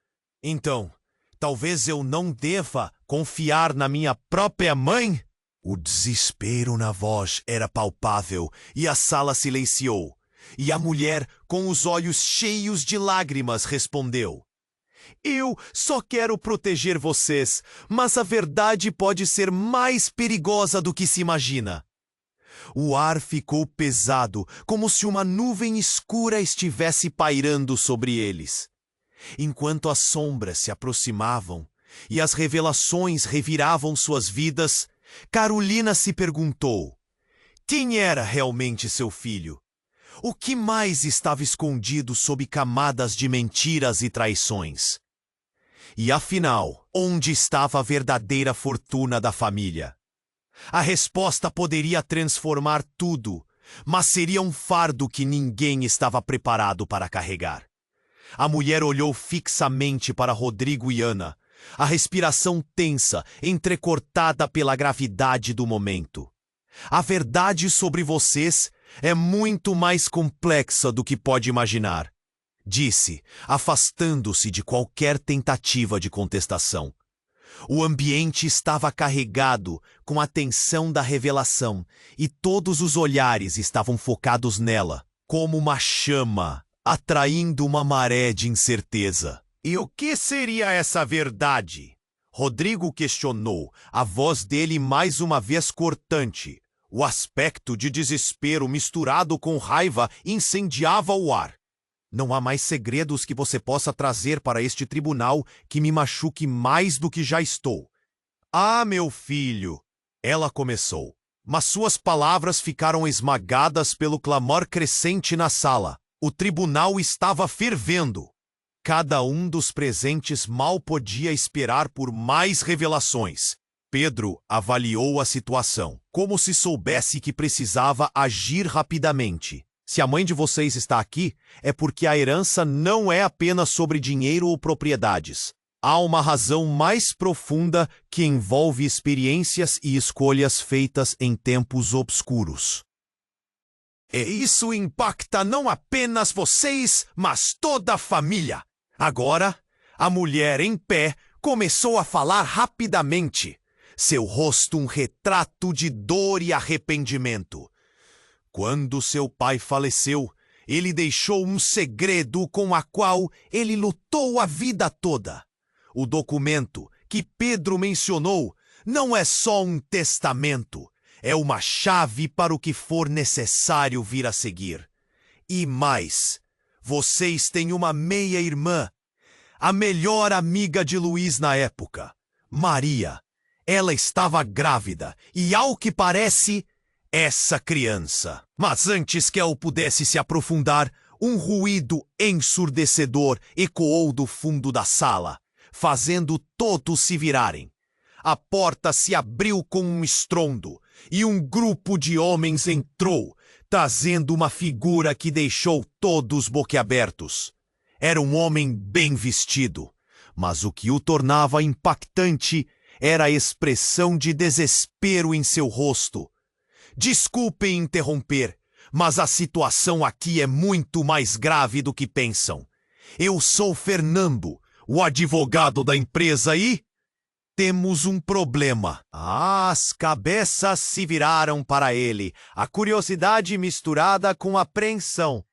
Então, talvez eu não deva confiar na minha própria mãe? O desespero na voz era palpável e a sala silenciou. E a mulher, com os olhos cheios de lágrimas, respondeu: eu só quero proteger vocês, mas a verdade pode ser mais perigosa do que se imagina. O ar ficou pesado, como se uma nuvem escura estivesse pairando sobre eles. Enquanto as sombras se aproximavam e as revelações reviravam suas vidas, Carolina se perguntou: quem era realmente seu filho? O que mais estava escondido sob camadas de mentiras e traições? E afinal, onde estava a verdadeira fortuna da família? A resposta poderia transformar tudo, mas seria um fardo que ninguém estava preparado para carregar. A mulher olhou fixamente para Rodrigo e Ana, a respiração tensa, entrecortada pela gravidade do momento. A verdade sobre vocês é muito mais complexa do que pode imaginar, disse, afastando-se de qualquer tentativa de contestação. O ambiente estava carregado com a tensão da revelação e todos os olhares estavam focados nela, como uma chama, atraindo uma maré de incerteza. E o que seria essa verdade? Rodrigo questionou, a voz dele mais uma vez cortante. O aspecto de desespero misturado com raiva incendiava o ar. Não há mais segredos que você possa trazer para este tribunal que me machuque mais do que já estou. Ah, meu filho! Ela começou, mas suas palavras ficaram esmagadas pelo clamor crescente na sala. O tribunal estava fervendo. Cada um dos presentes mal podia esperar por mais revelações. Pedro avaliou a situação, como se soubesse que precisava agir rapidamente. Se a mãe de vocês está aqui, é porque a herança não é apenas sobre dinheiro ou propriedades. Há uma razão mais profunda que envolve experiências e escolhas feitas em tempos obscuros. E isso impacta não apenas vocês, mas toda a família. Agora, a mulher em pé começou a falar rapidamente. Seu rosto um retrato de dor e arrependimento. Quando seu pai faleceu, ele deixou um segredo com o qual ele lutou a vida toda. O documento que Pedro mencionou não é só um testamento, é uma chave para o que for necessário vir a seguir. E mais, vocês têm uma meia-irmã, a melhor amiga de Luiz na época, Maria. Ela estava grávida e, ao que parece, essa criança. Mas antes que eu pudesse se aprofundar, um ruído ensurdecedor ecoou do fundo da sala, fazendo todos se virarem. A porta se abriu com um estrondo e um grupo de homens entrou, trazendo uma figura que deixou todos boquiabertos. Era um homem bem vestido, mas o que o tornava impactante era a expressão de desespero em seu rosto. Desculpem interromper, mas a situação aqui é muito mais grave do que pensam. Eu sou Fernando, o advogado da empresa e... temos um problema. As cabeças se viraram para ele, a curiosidade misturada com apreensão.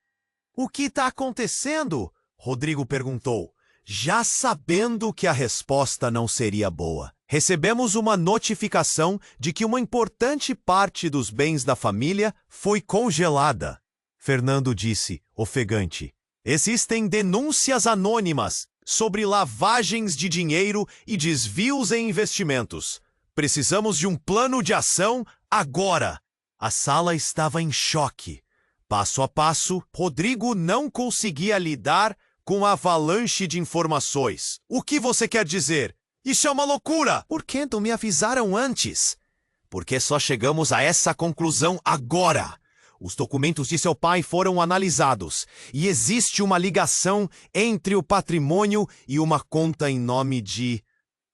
O que está acontecendo? Rodrigo perguntou, já sabendo que a resposta não seria boa. Recebemos uma notificação de que uma importante parte dos bens da família foi congelada. Fernando disse, ofegante. Existem denúncias anônimas sobre lavagens de dinheiro e desvios em investimentos. Precisamos de um plano de ação agora. A sala estava em choque. Passo a passo, Rodrigo não conseguia lidar com a avalanche de informações. O que você quer dizer? Isso é uma loucura! Por que não me avisaram antes? Porque só chegamos a essa conclusão agora. Os documentos de seu pai foram analisados e existe uma ligação entre o patrimônio e uma conta em nome de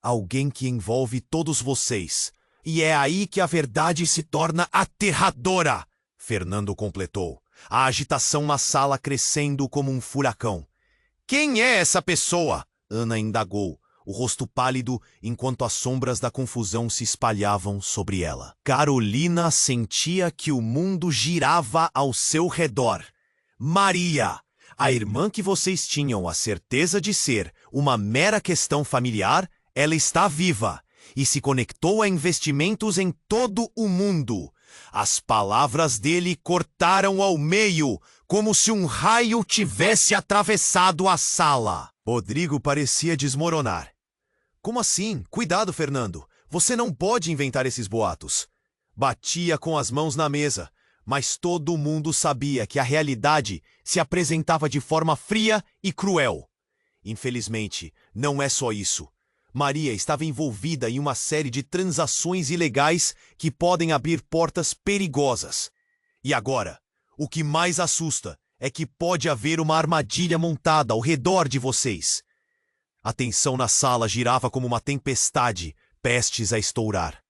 alguém que envolve todos vocês. E é aí que a verdade se torna aterradora, Fernando completou, a agitação na sala crescendo como um furacão. Quem é essa pessoa? Ana indagou, o rosto pálido enquanto as sombras da confusão se espalhavam sobre ela. Carolina sentia que o mundo girava ao seu redor. Maria, a irmã que vocês tinham a certeza de ser uma mera questão familiar, ela está viva e se conectou a investimentos em todo o mundo. As palavras dele cortaram ao meio, como se um raio tivesse atravessado a sala. Rodrigo parecia desmoronar. Como assim? Cuidado, Fernando. Você não pode inventar esses boatos. Batia com as mãos na mesa, mas todo mundo sabia que a realidade se apresentava de forma fria e cruel. Infelizmente, não é só isso. Maria estava envolvida em uma série de transações ilegais que podem abrir portas perigosas. E agora, o que mais assusta é que pode haver uma armadilha montada ao redor de vocês. A tensão na sala girava como uma tempestade, prestes a estourar.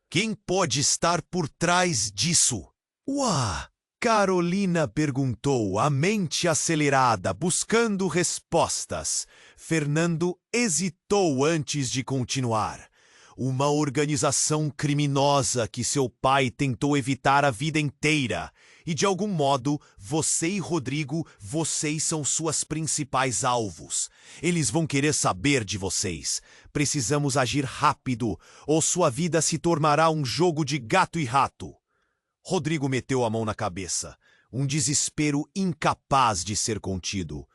Quem pode estar por trás disso? Uá! Carolina perguntou, a mente acelerada, buscando respostas. Fernando hesitou antes de continuar. Uma organização criminosa que seu pai tentou evitar a vida inteira. E de algum modo, você e Rodrigo, vocês são suas principais alvos. Eles vão querer saber de vocês. Precisamos agir rápido, ou sua vida se tornará um jogo de gato e rato. Rodrigo meteu a mão na cabeça, um desespero incapaz de ser contido.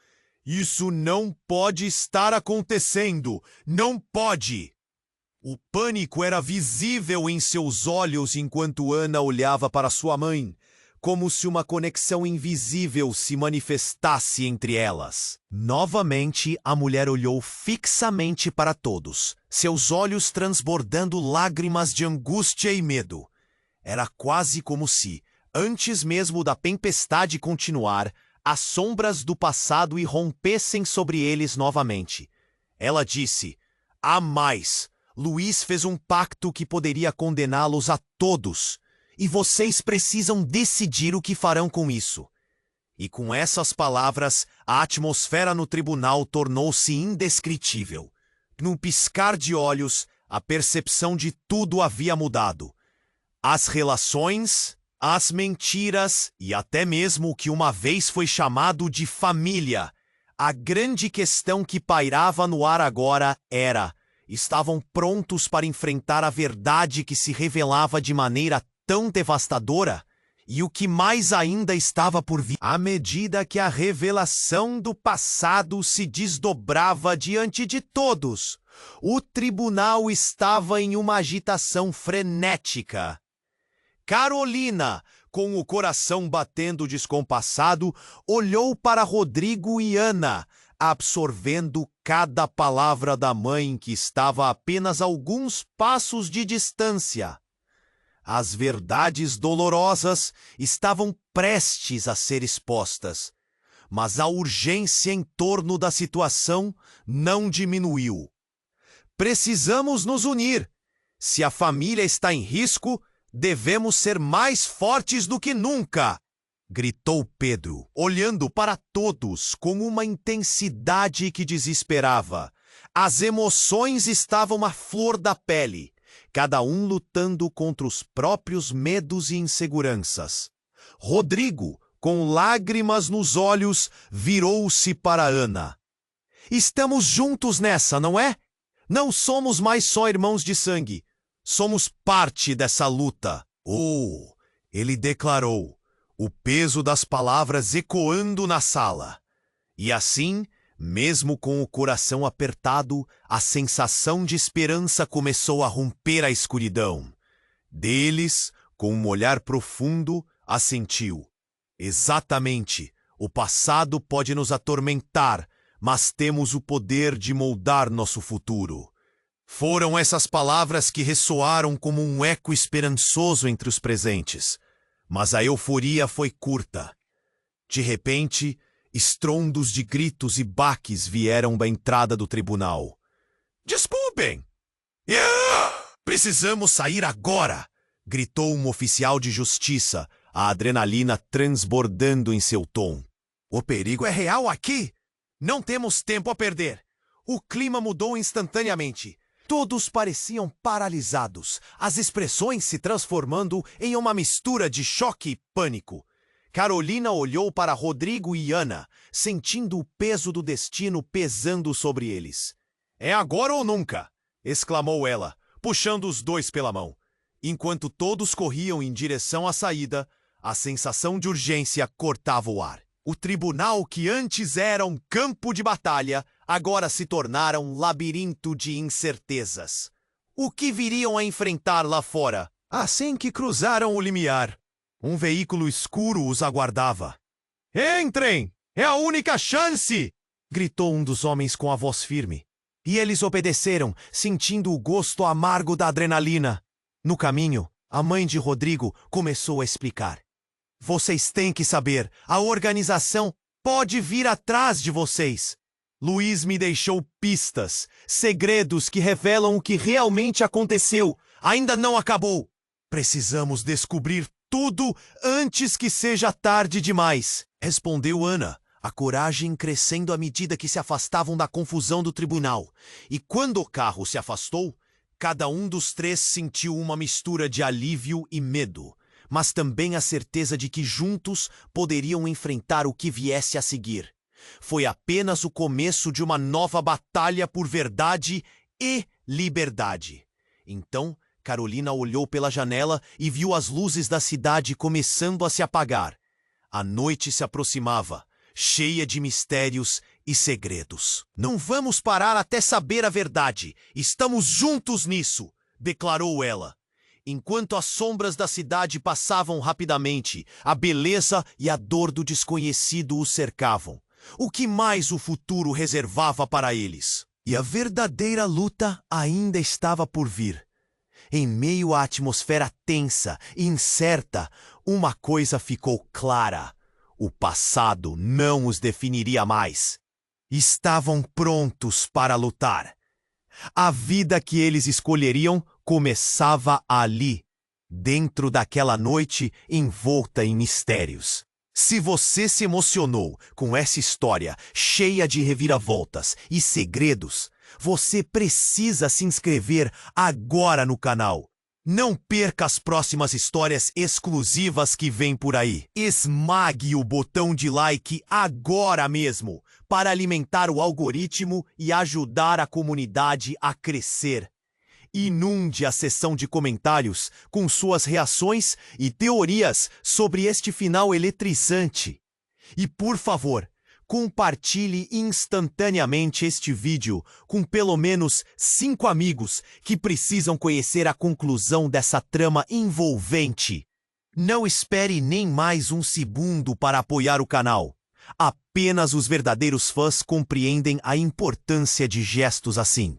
Isso não pode estar acontecendo! Não pode! O pânico era visível em seus olhos enquanto Ana olhava para sua mãe. como se uma conexão invisível se manifestasse entre elas. Novamente, a mulher olhou fixamente para todos, seus olhos transbordando lágrimas de angústia e medo. Era quase como se, antes mesmo da tempestade continuar, as sombras do passado irrompessem sobre eles novamente. Ela disse: "Há mais. Luís fez um pacto que poderia condená-los a todos, e vocês precisam decidir o que farão com isso." E com essas palavras, a atmosfera no tribunal tornou-se indescritível. Num piscar de olhos, a percepção de tudo havia mudado. As relações, as mentiras e até mesmo o que uma vez foi chamado de família. A grande questão que pairava no ar agora era: estavam prontos para enfrentar a verdade que se revelava de maneira tão devastadora? E o que mais ainda estava por vir? À medida que a revelação do passado se desdobrava diante de todos, o tribunal estava em uma agitação frenética. Carolina, com o coração batendo descompassado, olhou para Rodrigo e Ana, absorvendo cada palavra da mãe que estava a apenas alguns passos de distância. As verdades dolorosas estavam prestes a ser expostas, mas a urgência em torno da situação não diminuiu. Precisamos nos unir. Se a família está em risco, devemos ser mais fortes do que nunca, gritou Pedro, olhando para todos com uma intensidade que desesperava. As emoções estavam à flor da pele, cada um lutando contra os próprios medos e inseguranças. Rodrigo, com lágrimas nos olhos, virou-se para Ana. "Estamos juntos nessa, não é? Não somos mais só irmãos de sangue. Somos parte dessa luta." "Oh!" ele declarou, o peso das palavras ecoando na sala. E assim, mesmo com o coração apertado, a sensação de esperança começou a romper a escuridão. Deles, com um olhar profundo, assentiu: "Exatamente, o passado pode nos atormentar, mas temos o poder de moldar nosso futuro." Foram essas palavras que ressoaram como um eco esperançoso entre os presentes. Mas a euforia foi curta. De repente, estrondos de gritos e baques vieram da entrada do tribunal. "Desculpem! Precisamos sair agora!" gritou um oficial de justiça, a adrenalina transbordando em seu tom. "O perigo é real aqui! Não temos tempo a perder!" O clima mudou instantaneamente. Todos pareciam paralisados, as expressões se transformando em uma mistura de choque e pânico. Carolina olhou para Rodrigo e Ana, sentindo o peso do destino pesando sobre eles. "É agora ou nunca!" exclamou ela, puxando os dois pela mão. Enquanto todos corriam em direção à saída, a sensação de urgência cortava o ar. O tribunal, que antes era um campo de batalha, agora se tornara um labirinto de incertezas. O que viriam a enfrentar lá fora? Assim que cruzaram o limiar, um veículo escuro os aguardava. "Entrem! É a única chance!" gritou um dos homens com a voz firme. E eles obedeceram, sentindo o gosto amargo da adrenalina. No caminho, a mãe de Rodrigo começou a explicar. "Vocês têm que saber, a organização pode vir atrás de vocês. Luís me deixou pistas, segredos que revelam o que realmente aconteceu. Ainda não acabou. Precisamos descobrir tudo antes que seja tarde demais", respondeu Ana, a coragem crescendo à medida que se afastavam da confusão do tribunal. E quando o carro se afastou, cada um dos três sentiu uma mistura de alívio e medo, mas também a certeza de que juntos poderiam enfrentar o que viesse a seguir. Foi apenas o começo de uma nova batalha por verdade e liberdade. Então, Carolina olhou pela janela e viu as luzes da cidade começando a se apagar. A noite se aproximava, cheia de mistérios e segredos. "Não vamos parar até saber a verdade. Estamos juntos nisso", declarou ela. Enquanto as sombras da cidade passavam rapidamente, a beleza e a dor do desconhecido os cercavam. O que mais o futuro reservava para eles? E a verdadeira luta ainda estava por vir. Em meio à atmosfera tensa e incerta, uma coisa ficou clara: o passado não os definiria mais. Estavam prontos para lutar. A vida que eles escolheriam começava ali, dentro daquela noite envolta em mistérios. Se você se emocionou com essa história cheia de reviravoltas e segredos, você precisa se inscrever agora no canal. Não perca as próximas histórias exclusivas que vêm por aí. Esmague o botão de like agora mesmo para alimentar o algoritmo e ajudar a comunidade a crescer. Inunde a seção de comentários com suas reações e teorias sobre este final eletrizante. E, por favor, compartilhe instantaneamente este vídeo com pelo menos 5 amigos que precisam conhecer a conclusão dessa trama envolvente. Não espere nem mais um segundo para apoiar o canal. Apenas os verdadeiros fãs compreendem a importância de gestos assim.